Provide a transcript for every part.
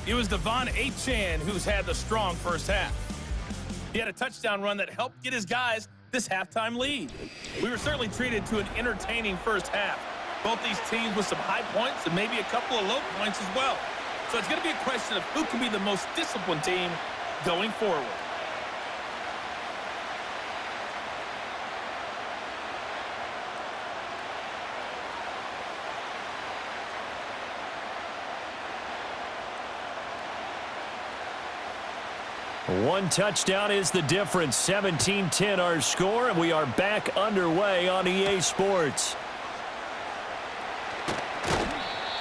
It was Devon Achane who's had the strong first half. He had a touchdown run that helped get his guys this halftime lead. We were certainly treated to an entertaining first half. Both these teams with some high points and maybe a couple of low points as well. So it's going to be a question of who can be the most disciplined team going forward. One touchdown is the difference. 17-10 our score, and we are back underway on EA Sports.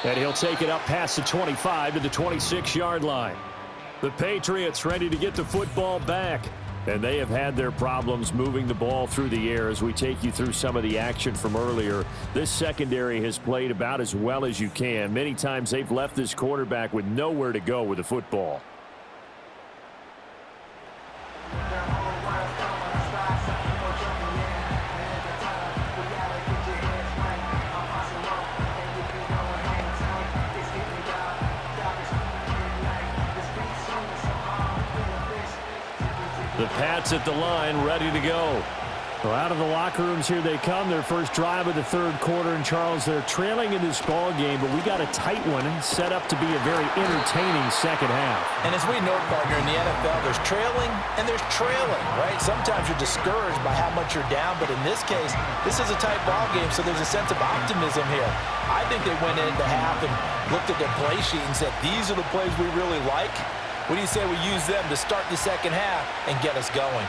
And he'll take it up past the 25 to the 26-yard line. The Patriots ready to get the football back. And they have had their problems moving the ball through the air as we take you through some of the action from earlier. This secondary has played about as well as you can. Many times they've left this quarterback with nowhere to go with the football. The Pats at the line, ready to go. Well, out of the locker rooms here they come. Their first drive of the third quarter. And, Charles, they're trailing in this ball game, but we got a tight one set up to be a very entertaining second half. And as we know, partner, in the NFL, there's trailing and there's trailing, right? Sometimes you're discouraged by how much you're down, but in this case, this is a tight ball game, so there's a sense of optimism here. I think they went into half and looked at their play sheet and said, these are the plays we really like. What do you say we use them to start the second half and get us going?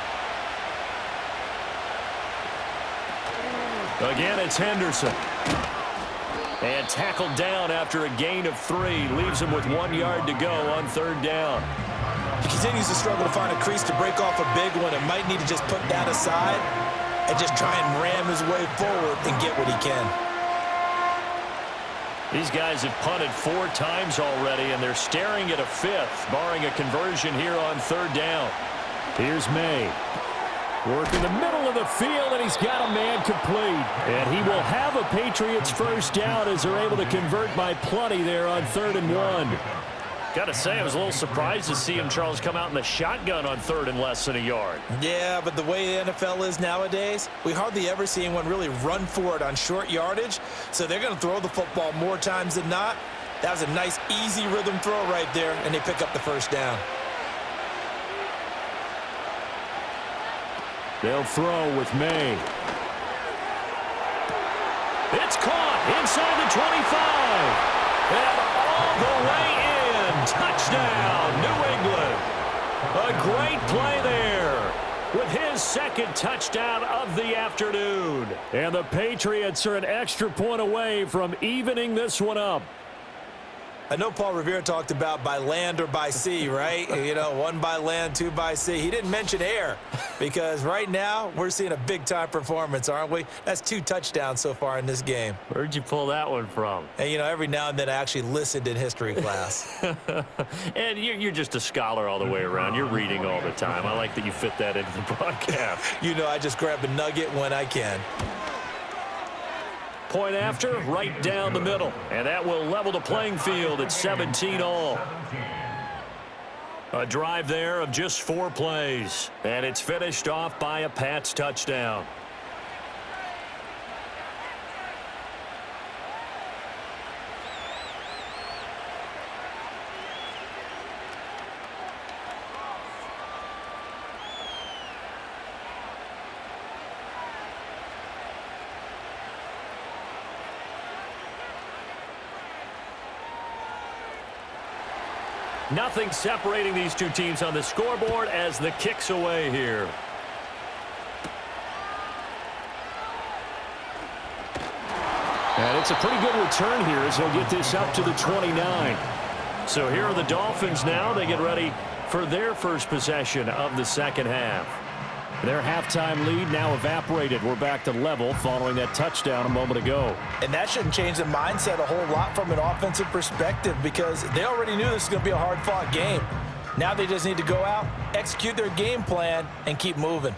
Again, it's Henderson. And tackled down after a gain of 3. Leaves him with 1 yard to go on third down. He continues to struggle to find a crease to break off a big one and might need to just put that aside and just try and ram his way forward and get what he can. These guys have punted 4 times already, and they're staring at a 5th, barring a conversion here on third down. Here's May. Work in the middle of the field, and he's got a man complete. And he will have a Patriots first down as they're able to convert by plenty there on 3rd and 1. Got to say, I was a little surprised to see him, Charles, come out in the shotgun on 3rd and less than a yard. Yeah, but the way the NFL is nowadays, we hardly ever see anyone really run for it on short yardage. So they're going to throw the football more times than not. That was a nice, easy rhythm throw right there, and they pick up the first down. They'll throw with May. It's caught inside the 25. And all the way in. Touchdown, New England. A great play there with his second touchdown of the afternoon. And the Patriots are an extra point away from evening this one up. I know Paul Revere talked about by land or by sea, right? You know, 1 by land, 2 by sea. He didn't mention air because right now we're seeing a big-time performance, aren't we? That's 2 touchdowns so far in this game. Where'd you pull that one from? And, you know, every now and then I actually listened in history class. And you're just a scholar all the way around. You're reading all the time. I like that you fit that into the broadcast. You know, I just grab a nugget when I can. Point after, right down the middle. And that will level the playing field at 17 all. A drive there of just 4 plays. And it's finished off by a Pats touchdown. Nothing separating these two teams on the scoreboard as the kick's away here. And it's a pretty good return here as they'll get this up to the 29. So here are the Dolphins now. They get ready for their first possession of the second half. Their halftime lead now evaporated. We're back to level following that touchdown a moment ago. And that shouldn't change the mindset a whole lot from an offensive perspective because they already knew this was going to be a hard-fought game. Now they just need to go out, execute their game plan, and keep moving.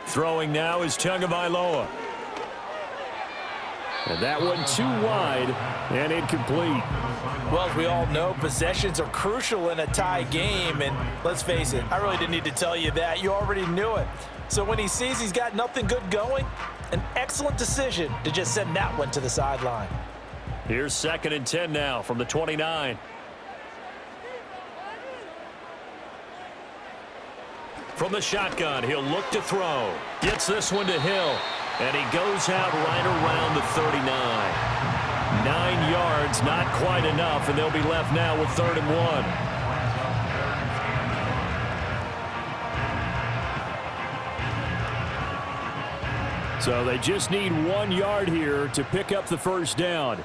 Throwing now is Tagovailoa. And that one too wide and incomplete. Well, as we all know, possessions are crucial in a tie game. And let's face it, I really didn't need to tell you that. You already knew it. So when he sees he's got nothing good going, an excellent decision to just send that one to the sideline. Here's 2nd and 10 now from the 29. From the shotgun, he'll look to throw. Gets this one to Hill. And he goes out right around the 39. 9 yards, not quite enough, and they'll be left now with 3rd and 1. So they just need 1 yard here to pick up the first down.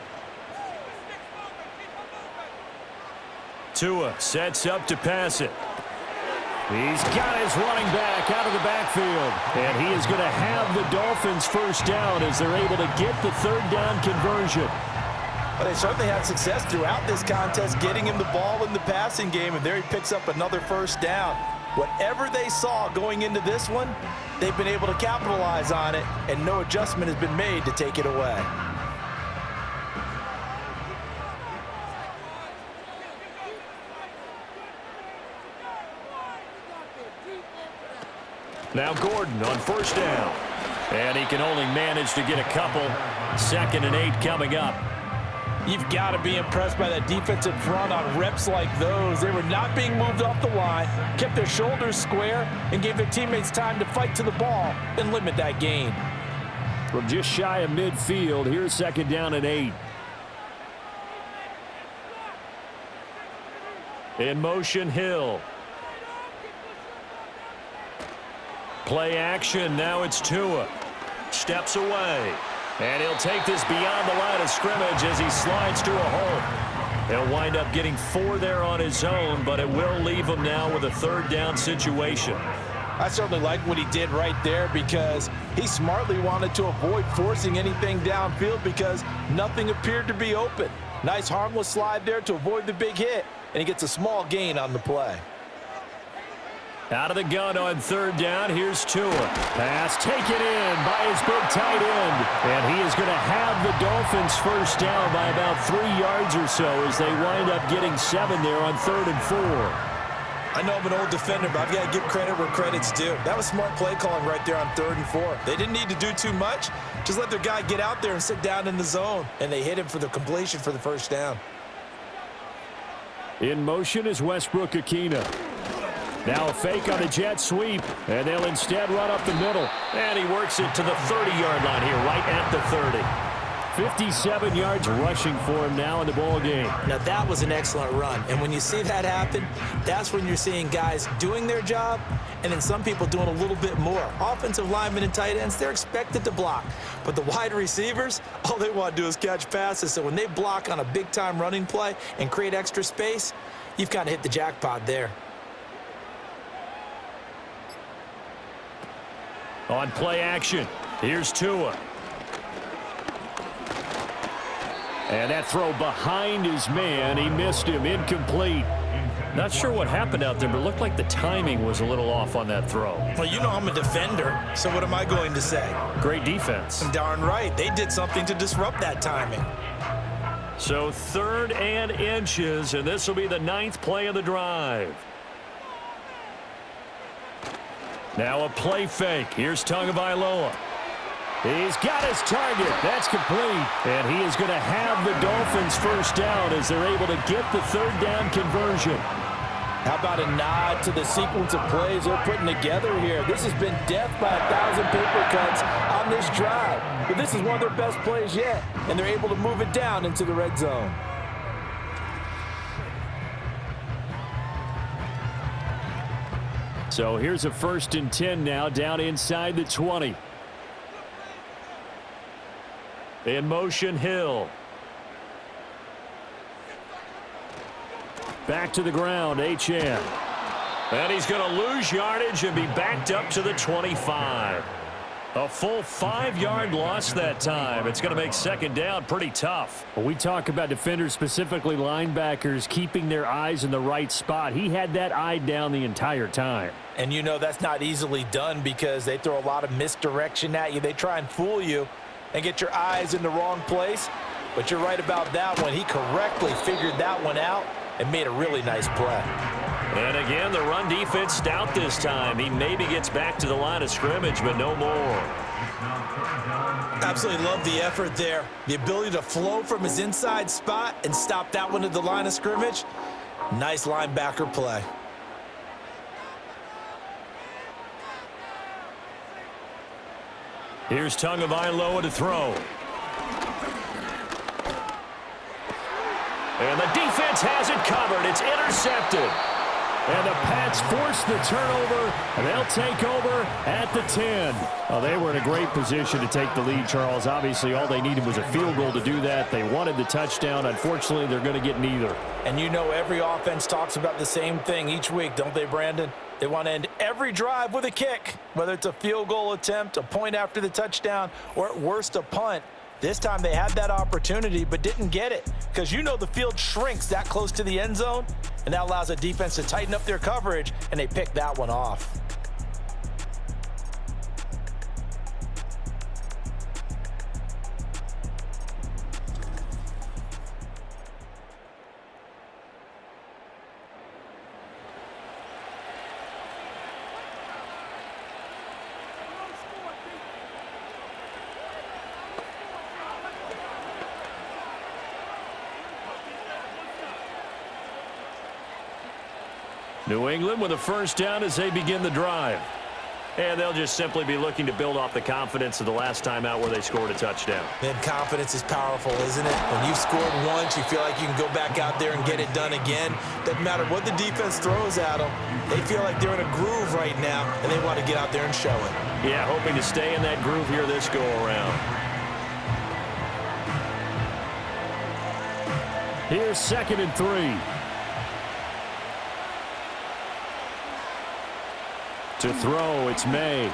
Tua sets up to pass it. He's got his running back out of the backfield. And he is going to have the Dolphins first down as they're able to get the 3rd down conversion. Well, they certainly had success throughout this contest getting him the ball in the passing game, and there he picks up another first down. Whatever they saw going into this one, they've been able to capitalize on it, and no adjustment has been made to take it away. Now Gordon on first down. And he can only manage to get a couple. 2nd and 8 coming up. You've got to be impressed by that defensive front on reps like those. They were not being moved off the line, kept their shoulders square, and gave their teammates time to fight to the ball and limit that gain. From just shy of midfield, here's 2nd down and 8. In motion, Hill. Play action, now it's Tua. Steps away. And he'll take this beyond the line of scrimmage as he slides to a hole. He'll wind up getting 4 there on his own, but it will leave him now with a 3rd down situation. I certainly like what he did right there because he smartly wanted to avoid forcing anything downfield because nothing appeared to be open. Nice harmless slide there to avoid the big hit, and he gets a small gain on the play. Out of the gun on 3rd down, here's Tua. Pass taken in by his big tight end. And he is going to have the Dolphins first down by about 3 yards or so as they wind up getting 7 there on 3rd and 4. I know I'm an old defender, but I've got to give credit where credit's due. That was smart play calling right there on 3rd and 4. They didn't need to do too much. Just let their guy get out there and sit down in the zone. And they hit him for the completion for the first down. In motion is Westbrook-Ikhine. Now a fake on a jet sweep, and they'll instead run up the middle. And he works it to the 30-yard line here, right at the 30. 57 yards rushing for him now in the ball game. Now that was an excellent run, and when you see that happen, that's when you're seeing guys doing their job, and then some people doing a little bit more. Offensive linemen and tight ends, they're expected to block, but the wide receivers, all they want to do is catch passes. So when they block on a big-time running play and create extra space, you've kind of hit the jackpot there. On play action, here's Tua. And that throw behind his man, he missed him, incomplete. Not sure what happened out there, but it looked like the timing was a little off on that throw. Well, you know I'm a defender, so what am I going to say? Great defense. Darn right, they did something to disrupt that timing. So 3rd and inches, and this will be the 9th play of the drive. Now a play fake. Here's Tagovailoa. He's got his target. That's complete. And he is going to have the Dolphins first down as they're able to get the 3rd down conversion. How about a nod to the sequence of plays they're putting together here? This has been death by 1,000 paper cuts on this drive. But this is one of their best plays yet, and they're able to move it down into the red zone. So here's a 1st and 10 now down inside the 20. In motion, Hill. Back to the ground, HN. And he's going to lose yardage and be backed up to the 25. A full 5-yard loss that time. It's going to make 2nd down pretty tough. When we talk about defenders, specifically linebackers, keeping their eyes in the right spot, he had that eye down the entire time. And you know that's not easily done because they throw a lot of misdirection at you. They try and fool you. and get your eyes in the wrong place. But you're right about that one. He correctly figured that one out and made a really nice play. And again, the run defense stout this time. He maybe gets back to the line of scrimmage, but no more. Absolutely love the effort there. The ability to flow from his inside spot and stop that one at the line of scrimmage. Nice linebacker play. Here's Tagovailoa to throw. And the defense has it covered. It's intercepted. And the Pats force the turnover, and they'll take over at the 10. Well, they were in a great position to take the lead, Charles. Obviously, all they needed was a field goal to do that. They wanted the touchdown. Unfortunately, they're going to get neither. And you know every offense talks about the same thing each week, don't they, Brandon? They want to end every drive with a kick, whether it's a field goal attempt, a point after the touchdown, or at worst a punt. This time they had that opportunity but didn't get it because you know the field shrinks that close to the end zone, and that allows a defense to tighten up their coverage, and they pick that one off. New England with a first down as they begin the drive. And they'll just simply be looking to build off the confidence of the last time out where they scored a touchdown. Man, confidence is powerful, isn't it? When you've scored once, you feel like you can go back out there and get it done again. Doesn't matter what the defense throws at them. They feel like they're in a groove right now, and they want to get out there and show it. Yeah, hoping to stay in that groove here this go-around. Here's 2nd and 3. To throw, it's May.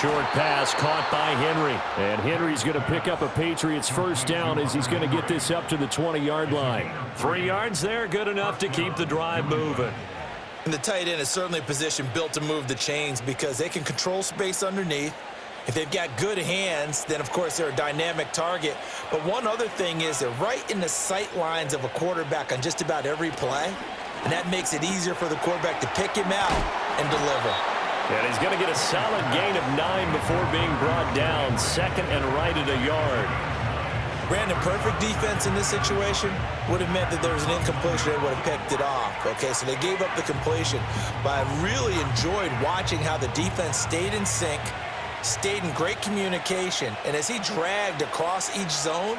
Short pass caught by Henry. And Henry's going to pick up a Patriots first down as he's going to get this up to the 20-yard line. 3 yards there, good enough to keep the drive moving. And the tight end is certainly a position built to move the chains because they can control space underneath. If they've got good hands, then, of course, they're a dynamic target. But one other thing is they're right in the sight lines of a quarterback on just about every play, and that makes it easier for the quarterback to pick him out and deliver. And he's going to get a solid gain of 9 before being brought down. 2nd and right at a yard. Brandon, perfect defense in this situation would have meant that there was an incompletion. They would have picked it off. Okay, so they gave up the completion. But I really enjoyed watching how the defense stayed in sync, stayed in great communication. And as he dragged across each zone,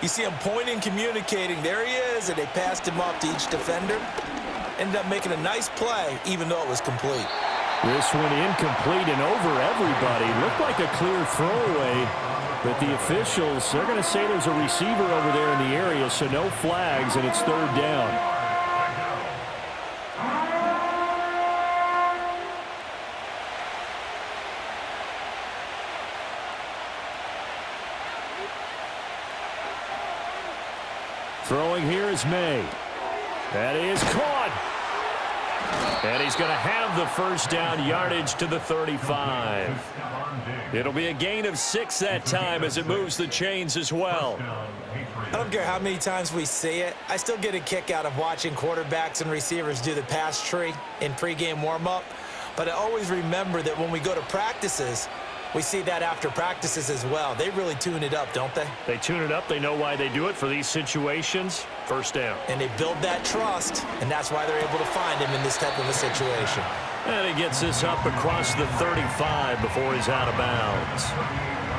you see him pointing, communicating. There he is, and they passed him off to each defender. Ended up making a nice play, even though it was complete. This one incomplete and over everybody. Looked like a clear throwaway, but the officials, they're going to say there's a receiver over there in the area, so no flags, and it's 3rd down. Throwing here is May. That is caught. And he's going to have the first down, yardage to the 35. It'll be a gain of 6 that time as it moves the chains as well. I don't care how many times we see it. I still get a kick out of watching quarterbacks and receivers do the pass tree in pregame warm-up. But I always remember that when we go to practices, we see that after practices as well. They really tune it up, don't they? They tune it up. They know why they do it for these situations. First down. And they build that trust, and that's why they're able to find him in this type of a situation. And he gets this up across the 35 before he's out of bounds.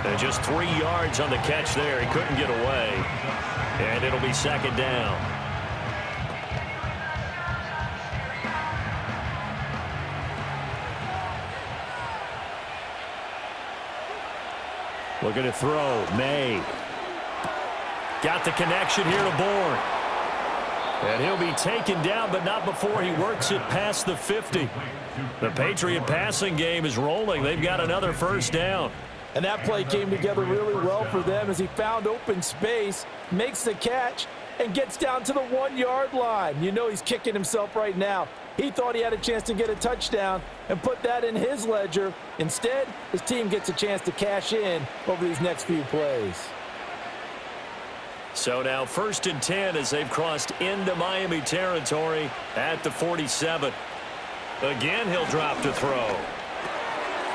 And just 3 yards on the catch there. He couldn't get away. And it'll be 2nd down. Looking to throw. May. Got the connection here to Bourne. And he'll be taken down, but not before he works it past the 50. The Patriot passing game is rolling. They've got another first down. And that play came together really well for them as he found open space, makes the catch, and gets down to the 1-yard line. You know he's kicking himself right now. He thought he had a chance to get a touchdown and put that in his ledger. Instead, his team gets a chance to cash in over these next few plays. So now 1st and 10 as they've crossed into Miami territory at the 47. Again, he'll drop to throw.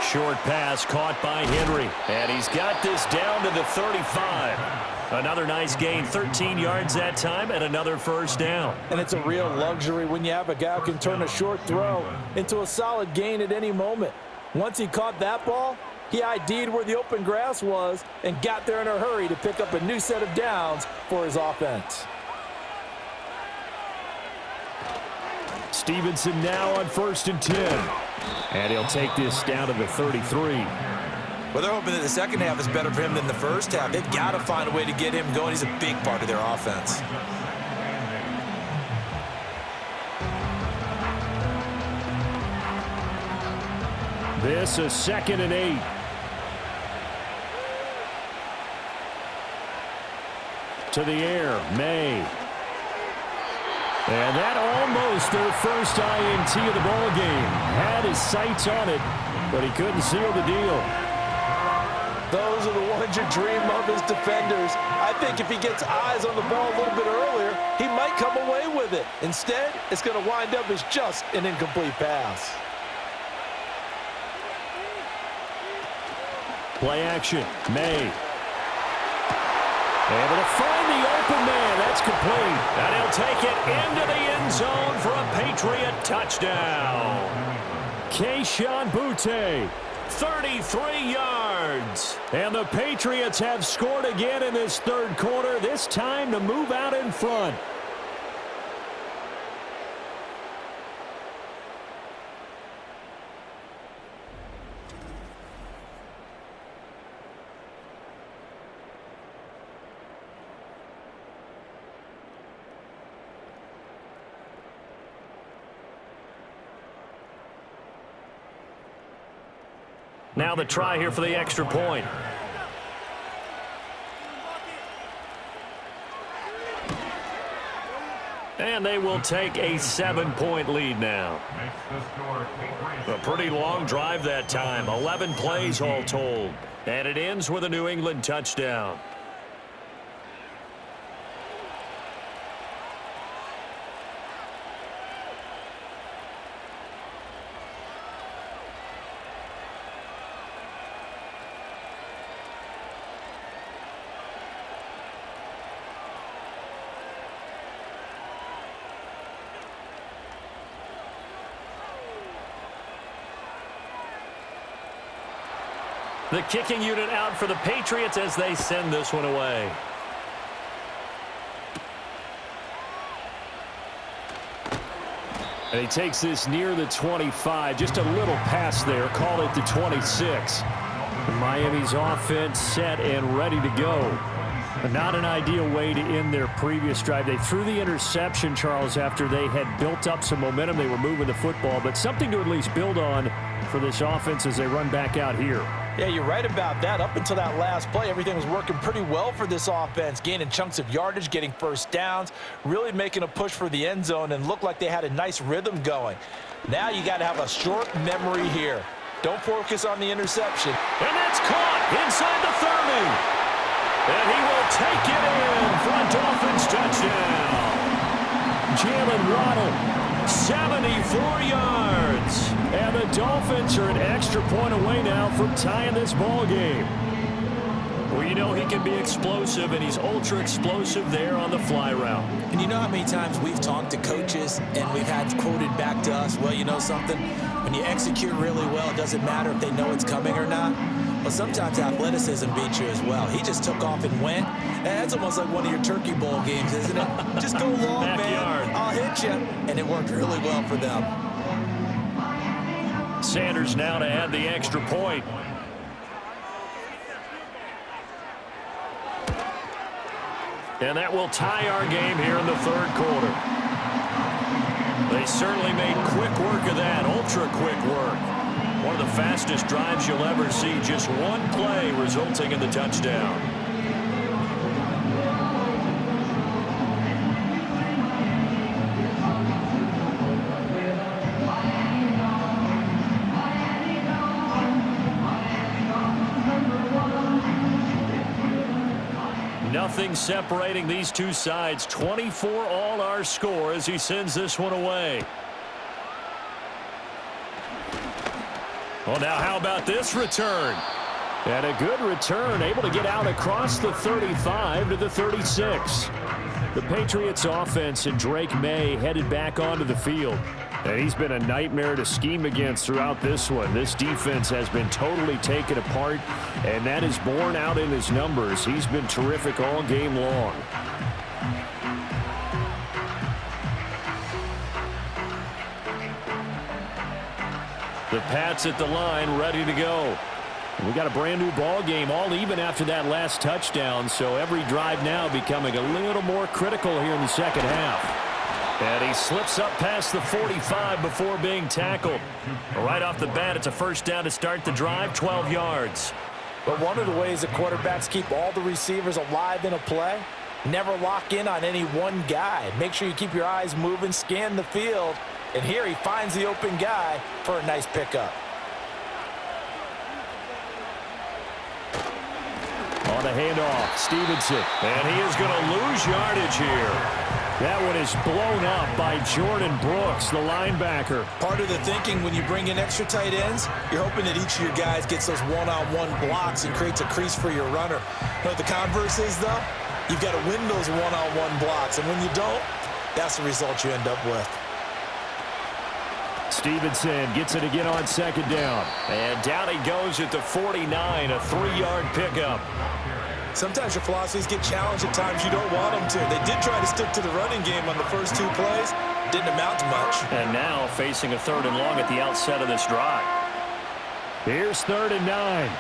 Short pass caught by Henry. And he's got this down to the 35. Another nice gain, 13 yards that time, and another first down. And it's a real luxury when you have a guy who can turn a short throw into a solid gain at any moment. Once he caught that ball, he ID'd where the open grass was and got there in a hurry to pick up a new set of downs for his offense. Stevenson now on 1st and 10. And he'll take this down to the 33. Well, they're hoping that the second half is better for him than the first half. They've got to find a way to get him going. He's a big part of their offense. This is 2nd and 8. To the air, May. And that almost their first INT of the ball game. Had his sights on it, but he couldn't seal the deal. Those are the ones you dream of as defenders. I think if he gets eyes on the ball a little bit earlier, he might come away with it. Instead, it's going to wind up as just an incomplete pass. Play action, May. Able to find the open man. That's complete. And he'll take it into the end zone for a Patriot touchdown. Keyshawn Butte, 33 yards. And the Patriots have scored again in this third quarter, this time to move out in front. Now the try here for the extra point. And they will take a 7-point lead now. A pretty long drive that time. 11 plays all told. And it ends with a New England touchdown. The kicking unit out for the Patriots as they send this one away. And he takes this near the 25. Just a little pass there. Call it the 26. Miami's offense set and ready to go. But not an ideal way to end their previous drive. They threw the interception, Charles, after they had built up some momentum. They were moving the football, but something to at least build on for this offense as they run back out here. Yeah, you're right about that. Up until that last play, everything was working pretty well for this offense, gaining chunks of yardage, getting first downs, really making a push for the end zone, and looked like they had a nice rhythm going. Now you got to have a short memory here. Don't focus on the interception. And that's caught inside the 30. And he will take it in for a Dolphins touchdown. Jalen Waddle, 74 yards. And the Dolphins are an extra point away now from tying this ball game. Well, you know he can be explosive, and he's ultra explosive there on the fly route. And you know how many times we've talked to coaches and we've had quoted back to us, well, you know something? When you execute really well, it doesn't matter if they know it's coming or not. Well, sometimes athleticism beats you as well. He just took off and went. And that's almost like one of your Turkey Bowl games, isn't it? Just go long, man. I'll hit you. And it worked really well for them. Sanders now to add the extra point. And that will tie our game here in the third quarter. They certainly made quick work of that, ultra quick work. One of the fastest drives you'll ever see, just one play resulting in the touchdown. Nothing separating these two sides. 24 all our score as he sends this one away. Well, now how about this return? And a good return, able to get out across the 35 to the 36. The Patriots offense and Drake May headed back onto the field. And he's been a nightmare to scheme against throughout this one. This defense has been totally taken apart, and that is borne out in his numbers. He's been terrific all game long. The Pats at the line, ready to go. We got a brand new ball game, all even after that last touchdown, so every drive now becoming a little more critical here in the second half. And he slips up past the 45 before being tackled. Right off the bat, it's a first down to start the drive, 12 yards. But one of the ways that quarterbacks keep all the receivers alive in a play, never lock in on any one guy. Make sure you keep your eyes moving, scan the field, and here he finds the open guy for a nice pickup. On the handoff, Stevenson. And he is going to lose yardage here. That one is blown up by Jordan Brooks, the linebacker. Part of the thinking when you bring in extra tight ends, you're hoping that each of your guys gets those one-on-one blocks and creates a crease for your runner. You know what the converse is, though? You've got to win those one-on-one blocks, and when you don't, that's the result you end up with. Stevenson gets it again on second down. And down he goes at the 49, a 3-yard pickup. Sometimes your philosophies get challenged at times you don't want them to. They did try to stick to the running game on the first 2 plays. Didn't amount to much. And now facing a 3rd and long at the outset of this drive. Here's 3rd and 9.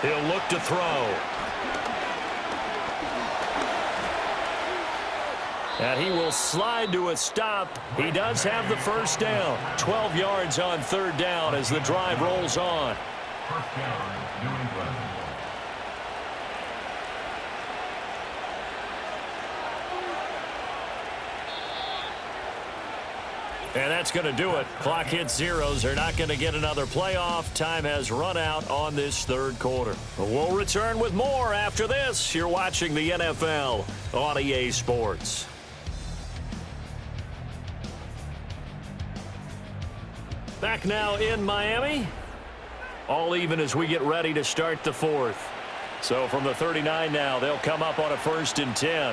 He'll look to throw. And he will slide to a stop. He does have the first down. 12 yards on 3rd down as the drive rolls on. And that's going to do it. Clock hits zeros. They're not going to get another playoff. Time has run out on this 3rd quarter. We'll return with more after this. You're watching the NFL on EA Sports. Back now in Miami. All even as we get ready to start the 4th. So from the 39 now, they'll come up on a 1st and 10.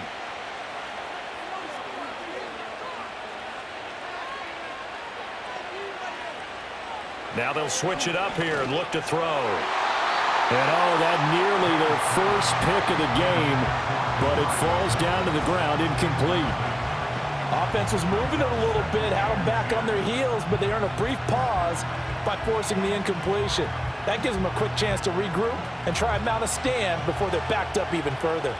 Now they'll switch it up here and look to throw. And that nearly their first pick of the game, but it falls down to the ground incomplete. Offense was moving it a little bit, had them back on their heels, but they earned a brief pause by forcing the incompletion. That gives them a quick chance to regroup and try and mount a stand before they're backed up even further.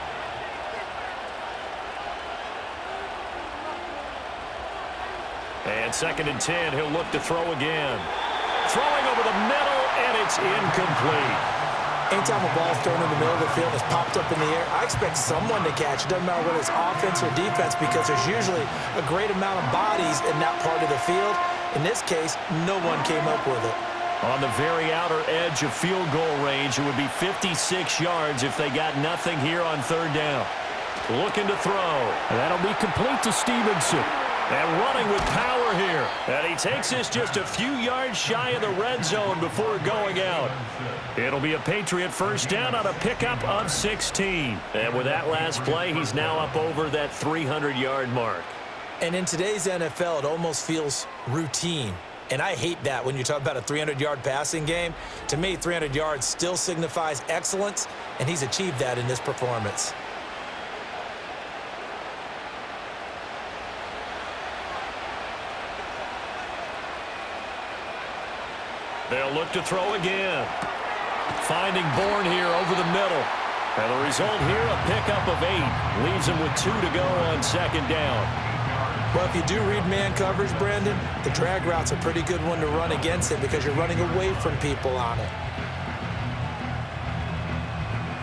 And 2nd and 10, he'll look to throw again. Throwing over the middle, and it's incomplete. Anytime a ball's thrown in the middle of the field and is popped up in the air, I expect someone to catch. It doesn't matter whether it's offense or defense because there's usually a great amount of bodies in that part of the field. In this case, no one came up with it. On the very outer edge of field goal range, it would be 56 yards if they got nothing here on 3rd down. Looking to throw. And that'll be complete to Stevenson. And running with power here. And he takes this just a few yards shy of the red zone before going out. It'll be a Patriot first down on a pickup of 16. And with that last play, he's now up over that 300-yard mark. And in today's NFL, it almost feels routine. And I hate that when you talk about a 300-yard passing game. To me, 300 yards still signifies excellence, and he's achieved that in this performance. They'll look to throw again. Finding Bourne here over the middle. And the result here, a pickup of 8. Leaves him with 2 to go on 2nd down. Well, if you do read man coverage, Brandon, the drag route's a pretty good one to run against it because you're running away from people on it.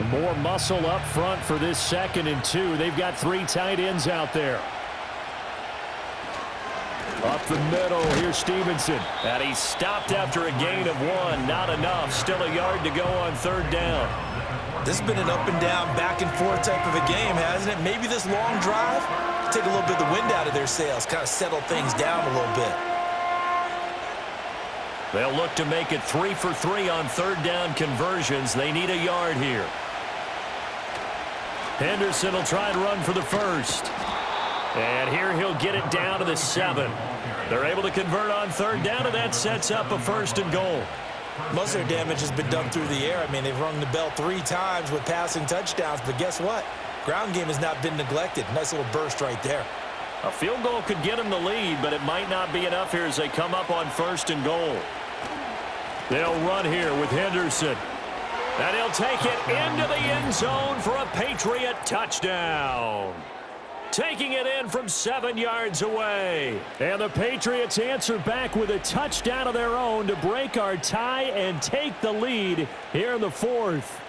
More muscle up front for this 2nd and 2. They've got 3 tight ends out there. Up the middle, here's Stevenson. And he stopped after a gain of 1. Not enough. Still a yard to go on 3rd down. This has been an up and down, back and forth type of a game, hasn't it? Maybe this long drive, take a little bit of the wind out of their sails, kind of settle things down a little bit. They'll look to make it 3 for 3 on 3rd down conversions. They need a yard here. Henderson will try and run for the first. And here he'll get it down to the 7. They're able to convert on 3rd down, and that sets up a 1st and goal. Most of their damage has been done through the air. I mean, they've rung the bell 3 times with passing touchdowns, but guess what? Ground game has not been neglected. Nice little burst right there. A field goal could get them the lead, but it might not be enough here as they come up on 1st and goal. They'll run here with Henderson. And he'll take it into the end zone for a Patriot touchdown. Taking it in from 7 yards away. And the Patriots answer back with a touchdown of their own to break our tie and take the lead here in the 4th.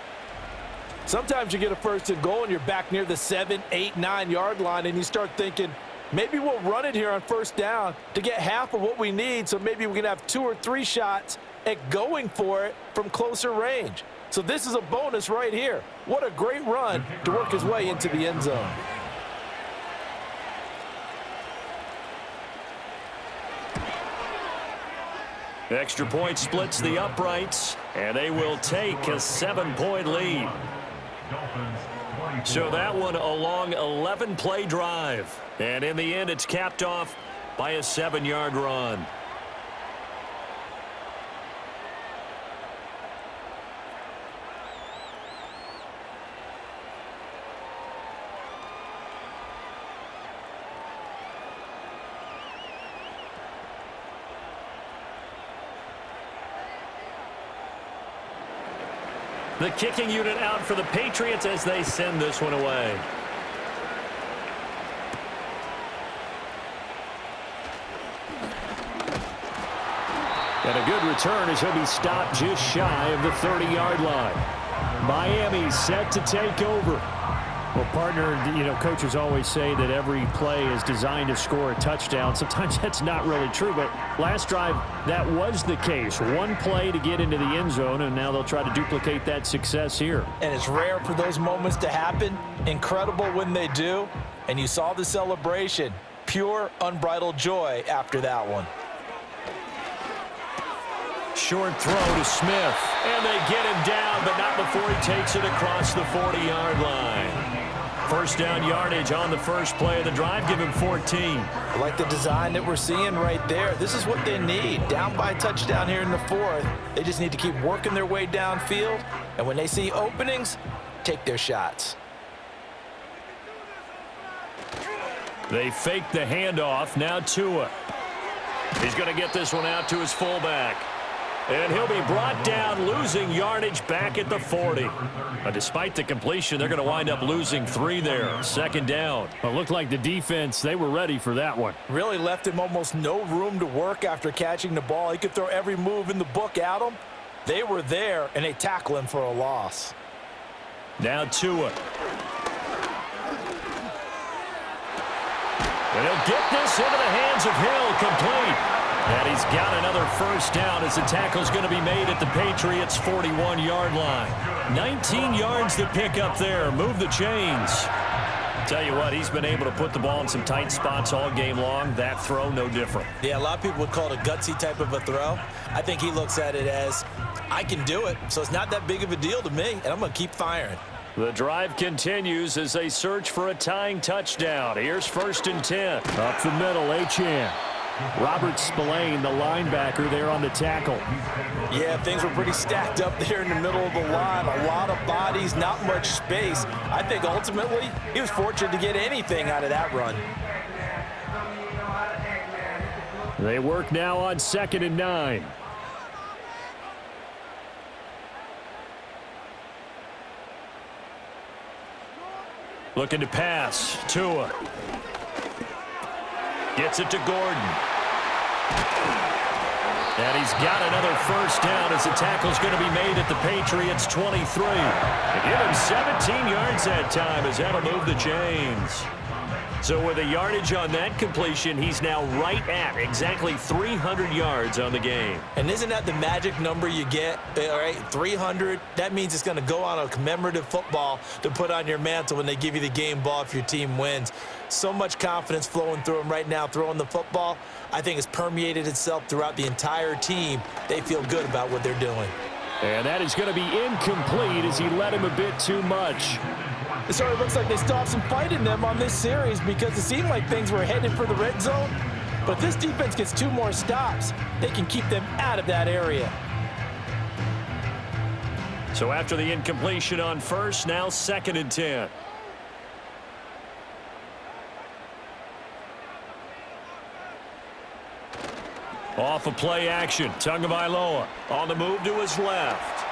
Sometimes you get a 1st and goal and you're back near the 7, 8, 9-yard line, and you start thinking, maybe we'll run it here on 1st down to get half of what we need, so maybe we can have 2 or 3 shots at going for it from closer range. So this is a bonus right here. What a great run to work his way into the end zone. Extra point splits the uprights, and they will take a 7-point lead. So that one a long 11-play drive. And in the end, it's capped off by a 7-yard run. The kicking unit out for the Patriots as they send this one away. And a good return as he'll be stopped just shy of the 30-yard line. Miami set to take over. Well, partner, you know, coaches always say that every play is designed to score a touchdown. Sometimes that's not really true, but last drive, that was the case. One play to get into the end zone, and now they'll try to duplicate that success here. And it's rare for those moments to happen. Incredible when they do. And you saw the celebration. Pure, unbridled joy after that one. Short throw to Smith, and they get him down, but not before he takes it across the 40-yard line. 1st down yardage on the first play of the drive. Give him 14. I like the design that we're seeing right there. This is what they need. Down by a touchdown here in the 4th. They just need to keep working their way downfield. And when they see openings, take their shots. They fake the handoff. Now Tua. He's going to get this one out to his fullback. And he'll be brought down, losing yardage back at the 40. Despite the completion, they're going to wind up losing 3 there. 2nd down. Well, it looked like the defense, they were ready for that one. Really left him almost no room to work after catching the ball. He could throw every move in the book at him. They were there, and they tackle him for a loss. Now Tua. And he'll get this into the hands of Hill, complete. And he's got another 1st down as the tackle's going to be made at the Patriots' 41-yard line. 19 yards to pick up there. Move the chains. Tell you what, he's been able to put the ball in some tight spots all game long. That throw, no different. Yeah, a lot of people would call it a gutsy type of a throw. I think he looks at it as, I can do it, so it's not that big of a deal to me, and I'm going to keep firing. The drive continues as they search for a tying touchdown. Here's 1st and 10. Up the middle, Achane. Robert Spillane, the linebacker, there on the tackle. Yeah, things were pretty stacked up there in the middle of the line. A lot of bodies, not much space. I think ultimately he was fortunate to get anything out of that run. They work now on 2nd and 9. Looking to pass. Tua. Gets it to Gordon. And he's got another 1st down as the tackle's going to be made at the Patriots' 23. They give him 17 yards that time as that'll move the chains. So with the yardage on that completion, he's now right at exactly 300 yards on the game. And isn't that the magic number you get, all right, 300? That means it's going to go on a commemorative football to put on your mantle when they give you the game ball if your team wins. So much confidence flowing through him right now throwing the football. I think it's permeated itself throughout the entire team. They feel good about what they're doing. And that is going to be incomplete as he led him a bit too much. It sort of looks like they still have some fight in them on this series because it seemed like things were headed for the red zone. But if this defense gets 2 more stops, they can keep them out of that area. So after the incompletion on first, now 2nd and 10. Off of play action, Tagovailoa on the move to his left.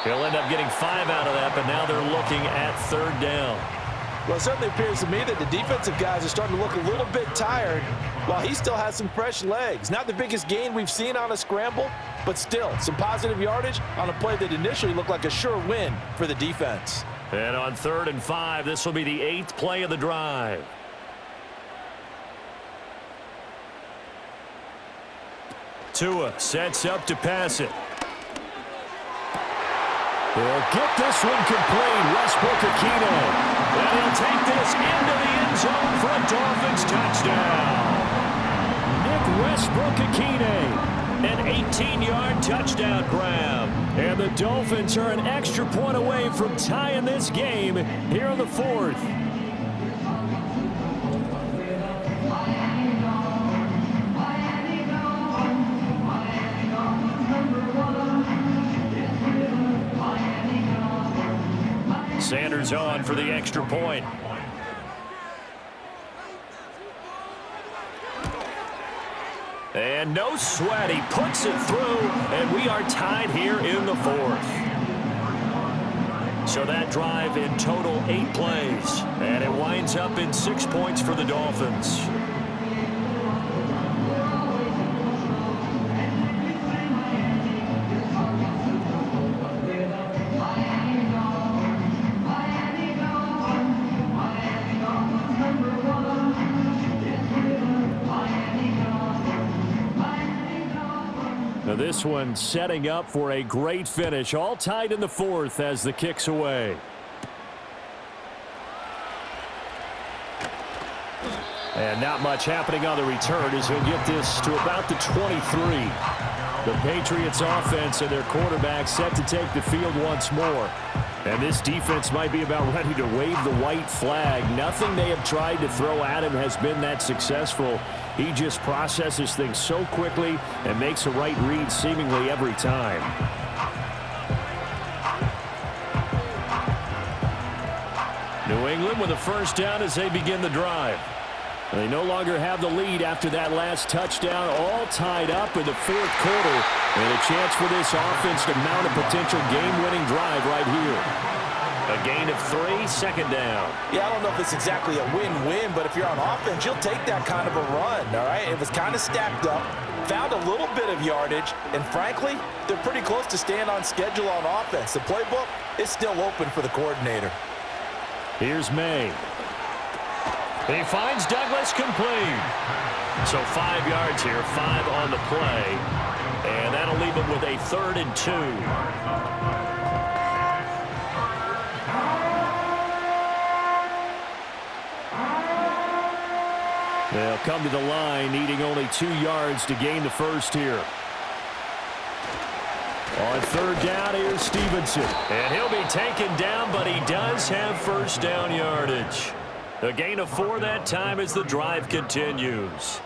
He'll end up getting 5 out of that, but now they're looking at 3rd down. Well, it certainly appears to me that the defensive guys are starting to look a little bit tired while he still has some fresh legs. Not the biggest gain we've seen on a scramble, but still some positive yardage on a play that initially looked like a sure win for the defense. And on 3rd and 5, this will be the 8th play of the drive. Tua sets up to pass it. They'll get this one complete. Westbrook-Akine. And he'll take this into the end zone for a Dolphins touchdown. Nick Westbrook-Akine. An 18-yard touchdown grab. And the Dolphins are an extra point away from tying this game here in the 4th. Sanders on for the extra point. And no sweat. He puts it through, and we are tied here in the 4th. So that drive in total 8 plays, and it winds up in 6 points for the Dolphins. Now this one setting up for a great finish. All tied in the 4th as the kick's away. And not much happening on the return as he'll get this to about the 23. The Patriots offense and their quarterback set to take the field once more. And this defense might be about ready to wave the white flag. Nothing they have tried to throw at him has been that successful. He just processes things so quickly and makes a right read seemingly every time. New England with a first down as they begin the drive. They no longer have the lead after that last touchdown, all tied up in the 4th quarter. And a chance for this offense to mount a potential game-winning drive right here. A gain of 3, 2nd down. Yeah, I don't know if it's exactly a win-win, but if you're on offense, you'll take that kind of a run, all right? It was kind of stacked up, found a little bit of yardage, and frankly, they're pretty close to staying on schedule on offense. The playbook is still open for the coordinator. Here's May. He finds Douglas complete. So 5 yards here, 5 on the play. And that'll leave him with a 3rd and 2. They'll come to the line, needing only 2 yards to gain the first here. On 3rd down, here's Stevenson. And he'll be taken down, but he does have first down yardage. A gain of 4 that time as the drive continues.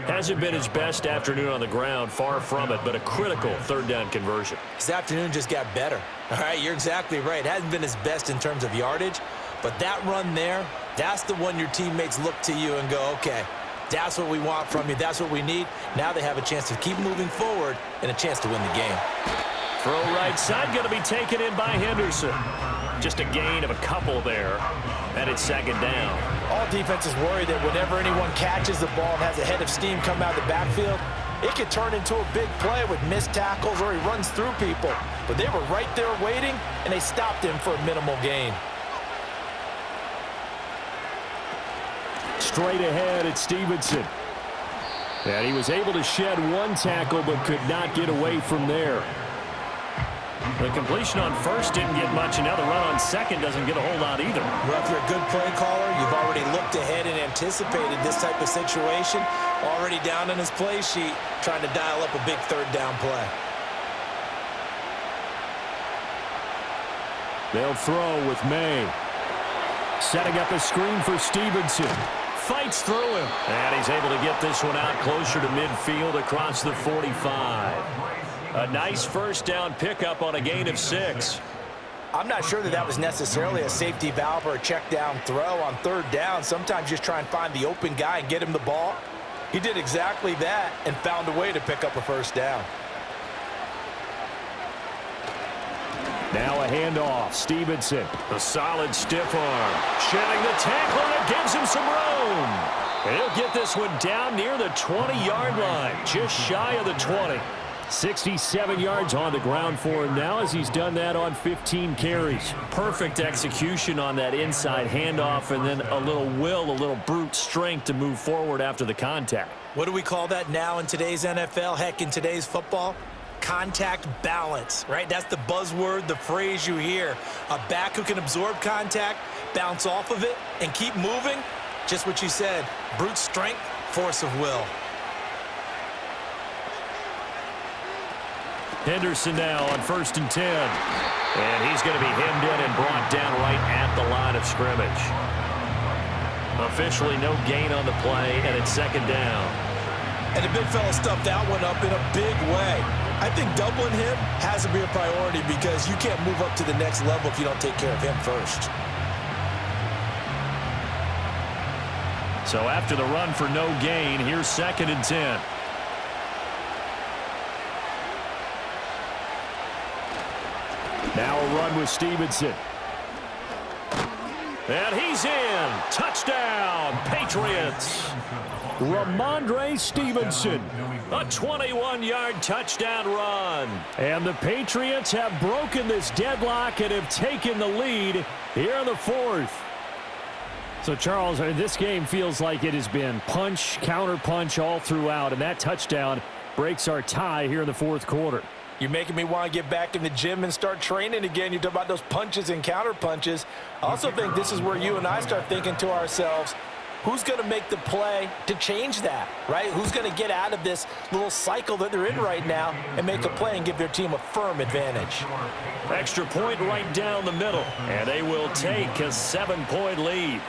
Hasn't been his best afternoon on the ground, far from it, but a critical 3rd down conversion. His afternoon just got better. All right, you're exactly right. It hasn't been his best in terms of yardage, but that run there, that's the one your teammates look to you and go, okay, that's what we want from you. That's what we need. Now they have a chance to keep moving forward and a chance to win the game. Throw right side going to be taken in by Henderson. Just a gain of a couple there. And it's 2nd down. All defenses worry that whenever anyone catches the ball and has a head of steam come out of the backfield, it could turn into a big play with missed tackles or he runs through people. But they were right there waiting, and they stopped him for a minimal gain. straight ahead at Stevenson. And he was able to shed one tackle but could not get away from there. The completion on first didn't get much, and now the run on second doesn't get a whole lot either. Well, if you're a good play caller, you've already looked ahead and anticipated this type of situation. Already down in his play sheet, trying to dial up a big third down play. They'll throw with May. Setting up a screen for Stevenson. Fights through him. And he's able to get this one out closer to midfield across the 45. A nice first down pickup on a gain of 6. I'm not sure that was necessarily a safety valve or a check down throw on third down. Sometimes just try and find the open guy and get him the ball. He did exactly that and found a way to pick up a first down. Now a handoff. Stevenson. A solid stiff arm. Shedding the tackle, and it gives him some room. He'll get this one down near the 20-yard line, just shy of the 20. 67 yards on the ground for him now as he's done that on 15 carries. Perfect execution on that inside handoff, and then a little brute strength to move forward after the contact. What do we call that now in today's NFL? Heck, in today's football? Contact balance, right? That's the buzzword, the phrase you hear. A back who can absorb contact, bounce off of it, and keep moving. Just what you said, brute strength, force of will. Henderson now on 1st and 10. And he's going to be hemmed in and brought down right at the line of scrimmage. Officially no gain on the play, and it's 2nd down. And the big fella stuffed that one up in a big way. I think doubling him has to be a priority because you can't move up to the next level if you don't take care of him first. So after the run for no gain, here's 2nd and 10. Now a run with Stevenson. And he's in. Touchdown, Patriots. Ramondre Stevenson. A 21-yard touchdown run. And the Patriots have broken this deadlock and have taken the lead here in the 4th. So, Charles, this game feels like it has been punch, counter punch all throughout, and that touchdown breaks our tie here in the 4th quarter. You're making me want to get back in the gym and start training again. You talk about those punches and counter punches. I also think this is where you and I start thinking to ourselves, who's going to make the play to change that, right? Who's going to get out of this little cycle that they're in right now and make a play and give their team a firm advantage? Extra point right down the middle, and they will take a 7-point lead.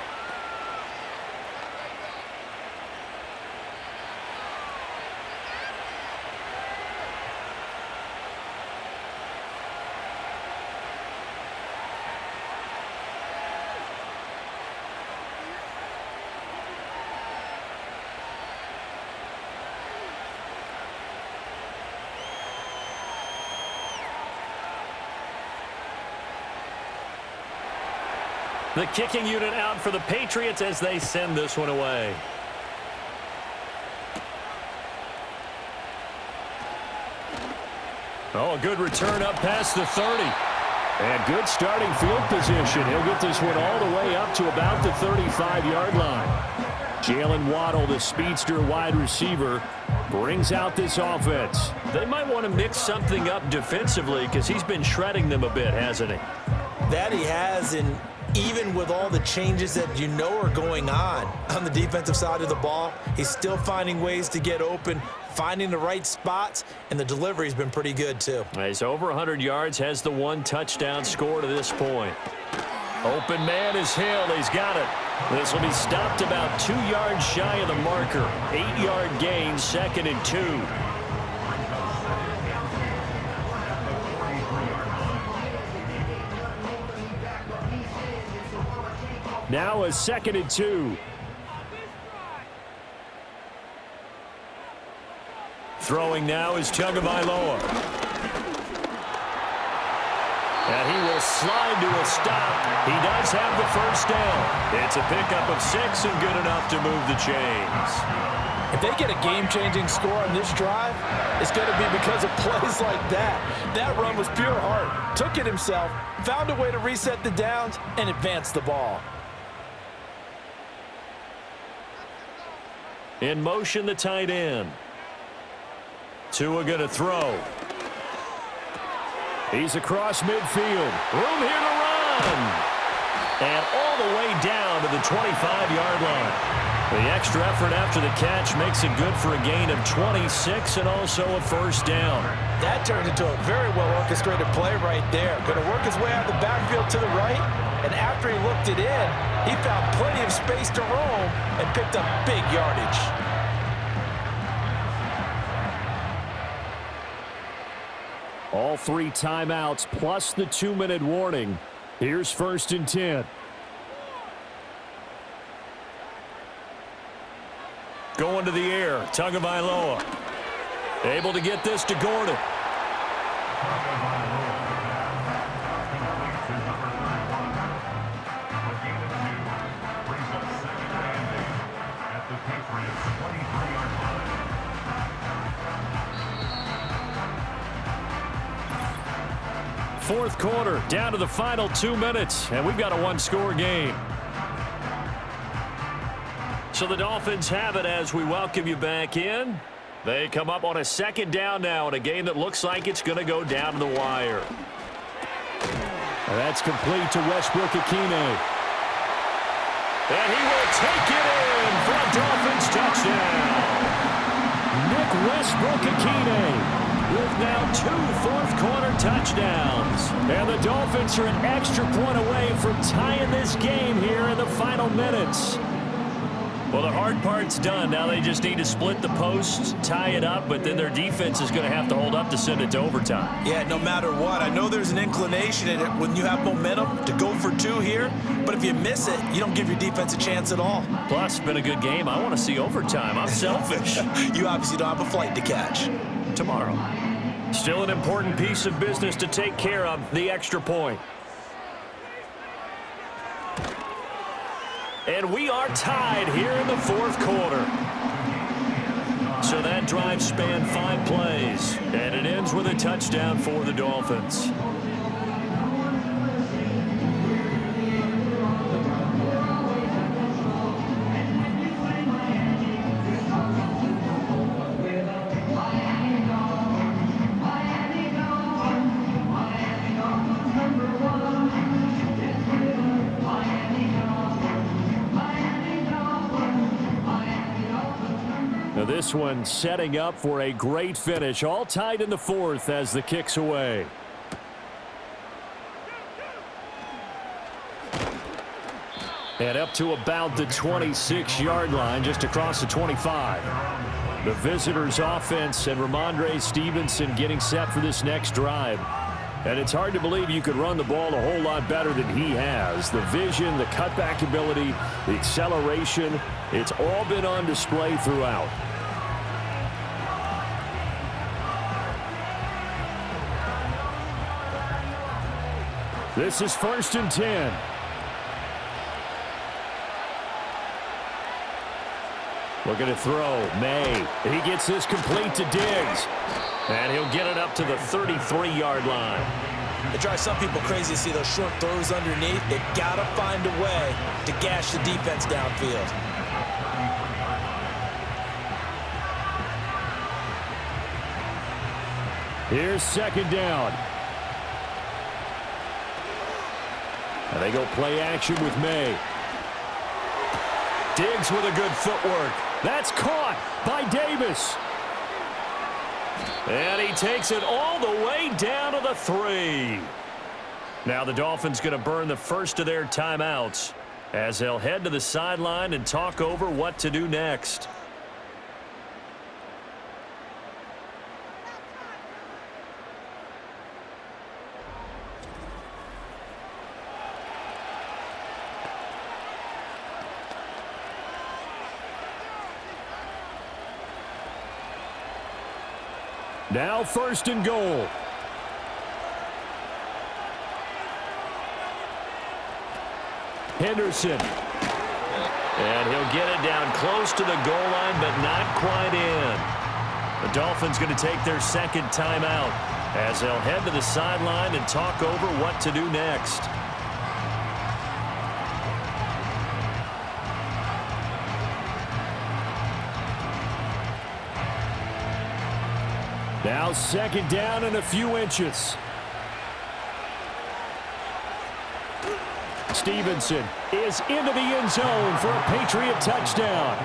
The kicking unit out for the Patriots as they send this one away. Oh, a good return up past the 30. And good starting field position. He'll get this one all the way up to about the 35-yard line. Jalen Waddle, the speedster wide receiver, brings out this offense. They might want to mix something up defensively because he's been shredding them a bit, hasn't he? That he has, and even with all the changes that you know are going on the defensive side of the ball, he's still finding ways to get open, finding the right spots, and the delivery's been pretty good too. He's over 100 yards, has the 1 touchdown score to this point. Open man is Hill. He's got it. This will be stopped about 2 yards shy of the marker. 8-yard gain, 2nd and 2. Now a 2nd and 2. Throwing now is Tagovailoa. And he will slide to a stop. He does have the first down. It's a pickup of 6 and good enough to move the chains. If they get a game-changing score on this drive, it's going to be because of plays like that. That run was pure heart. Took it himself, found a way to reset the downs, and advance the ball. In motion, the tight end. Tua going to throw. He's across midfield. Room here to run. And all the way down to the 25-yard line. The extra effort after the catch makes it good for a gain of 26 and also a first down. That turned into a very well-orchestrated play right there. Going to work his way out of the backfield to the right, and after he looked it in, he found plenty of space to roam and picked up big yardage. All 3 timeouts plus the 2-minute warning. Here's 1st and 10. Going to the air, Tagovailoa. Able to get this to Gordon. Fourth quarter, down to the final 2 minutes, and we've got a 1-score game. So the Dolphins have it as we welcome you back in. They come up on a 2nd down now in a game that looks like it's going to go down to the wire. That's complete to Westbrook-Ikhine. And he will take it in for a Dolphins touchdown. Nick Westbrook-Ikhine with now 2 fourth-quarter touchdowns. And the Dolphins are an extra point away from tying this game here in the final minutes. Well, the hard part's done. Now they just need to split the posts, tie it up, but then their defense is going to have to hold up to send it to overtime. Yeah, no matter what. I know there's an inclination in it when you have momentum to go for 2 here, but if you miss it, you don't give your defense a chance at all. Plus, it's been a good game. I want to see overtime. I'm selfish. You obviously don't have a flight to catch. Tomorrow. Still an important piece of business to take care of, the extra point. And we are tied here in the fourth quarter. So that drive spanned 5 plays, and it ends with a touchdown for the Dolphins. This one setting up for a great finish. All tied in the fourth as the kick's away. And up to about the 26-yard line, just across the 25. The visitors' offense and Ramondre Stevenson getting set for this next drive. And it's hard to believe you could run the ball a whole lot better than he has. The vision, the cutback ability, the acceleration, it's all been on display throughout. This is 1st and 10. Looking to throw. May. He gets this complete to Diggs. And he'll get it up to the 33-yard line. It drives some people crazy to see those short throws underneath. They've got to find a way to gash the defense downfield. Here's 2nd down. And they go play action with May. Diggs with a good footwork. That's caught by Davis. And he takes it all the way down to the 3. Now the Dolphins going to burn the first of their timeouts as they'll head to the sideline and talk over what to do next. Now 1st and goal. Henderson. And he'll get it down close to the goal line, but not quite in. The Dolphins going to take their 2nd timeout as they'll head to the sideline and talk over what to do next. Now second down and a few inches. Stevenson is into the end zone for a Patriot touchdown.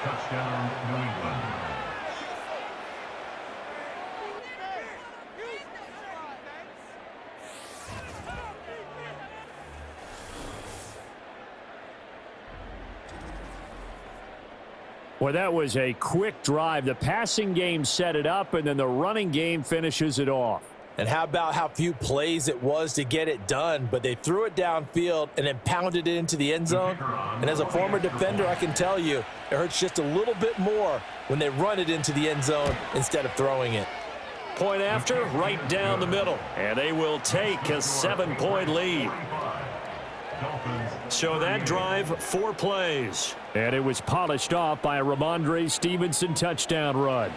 Touchdown, New England. Well, that was a quick drive. The passing game set it up, and then the running game finishes it off. And how about how few plays it was to get it done, but they threw it downfield and then pounded it into the end zone. And as a former defender, I can tell you, it hurts just a little bit more when they run it into the end zone instead of throwing it. Point after, right down the middle. And they will take a 7-point lead. So that drive, 4 plays. And it was polished off by a Ramondre Stevenson touchdown run.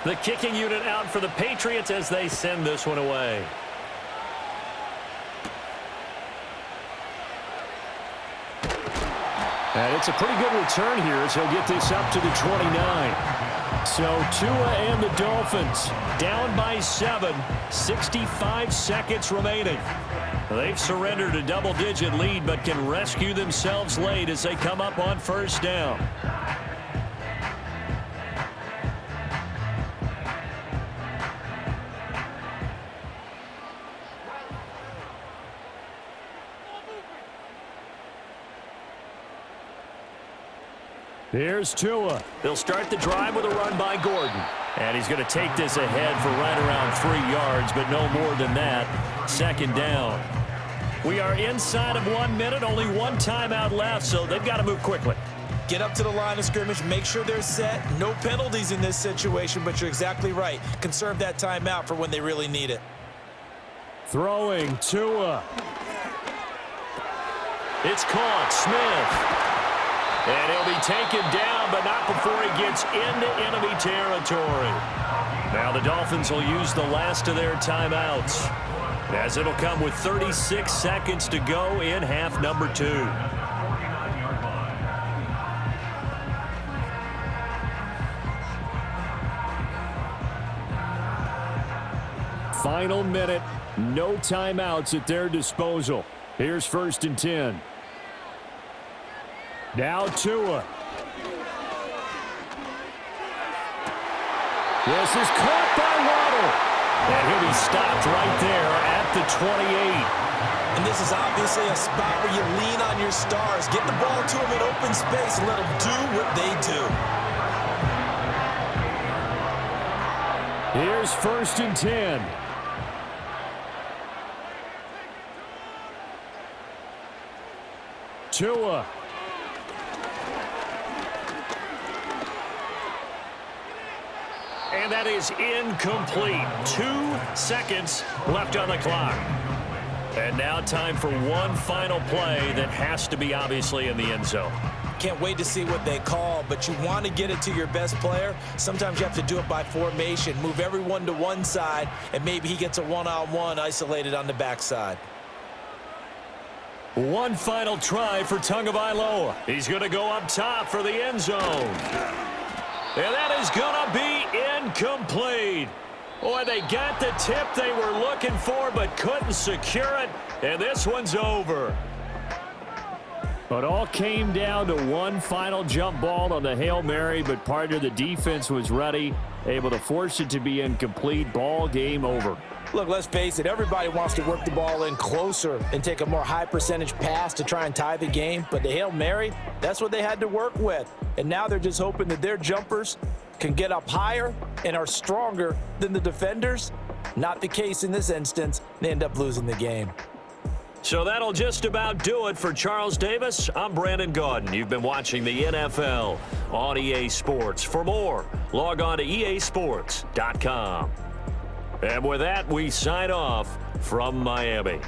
The kicking unit out for the Patriots as they send this one away. And it's a pretty good return here as he'll get this up to the 29. So Tua and the Dolphins Down by 7, 65 seconds remaining. They've surrendered a double-digit lead but can rescue themselves late as they come up on first down. Here's Tua. They'll start the drive with a run by Gordon. And he's going to take this ahead for right around 3 yards, but no more than that. Second down. We are inside of 1 minute, only one timeout left, so they've got to move quickly. Get up to the line of scrimmage, make sure they're set. No penalties in this situation, but you're exactly right. Conserve that timeout for when they really need it. Throwing Tua. It's caught. Smith. And he'll be taken down, but not before he gets into enemy territory. Now the Dolphins will use the last of their timeouts, as it'll come with 36 seconds to go in half number 2. Final minute. No timeouts at their disposal. Here's 1st and 10. Now Tua. This is caught by Waddle. And he'll be stopped right there at the 28. And this is obviously a spot where you lean on your stars. Get the ball to them in open space and let them do what they do. Here's 1st and 10. Tua. And that is incomplete. 2 seconds left on the clock. And now time for one final play that has to be obviously in the end zone. Can't wait to see what they call, but you want to get it to your best player. Sometimes you have to do it by formation. Move everyone to one side, and maybe he gets a one-on-one isolated on the backside. One final try for Tagovailoa. He's going to go up top for the end zone. And that is going to be incomplete. Boy, they got the tip they were looking for but couldn't secure it, and this one's over. But all came down to one final jump ball on the Hail Mary, but part of the defense was ready, able to force it to be incomplete. Ball game over. Look, let's face it, everybody wants to work the ball in closer and take a more high percentage pass to try and tie the game. But the Hail Mary, that's what they had to work with. And now they're just hoping that their jumpers can get up higher and are stronger than the defenders. Not the case in this instance. They end up losing the game. So that'll just about do it for Charles Davis. I'm Brandon Gaudin. You've been watching the NFL on EA Sports. For more, log on to easports.com. And with that, we sign off from Miami.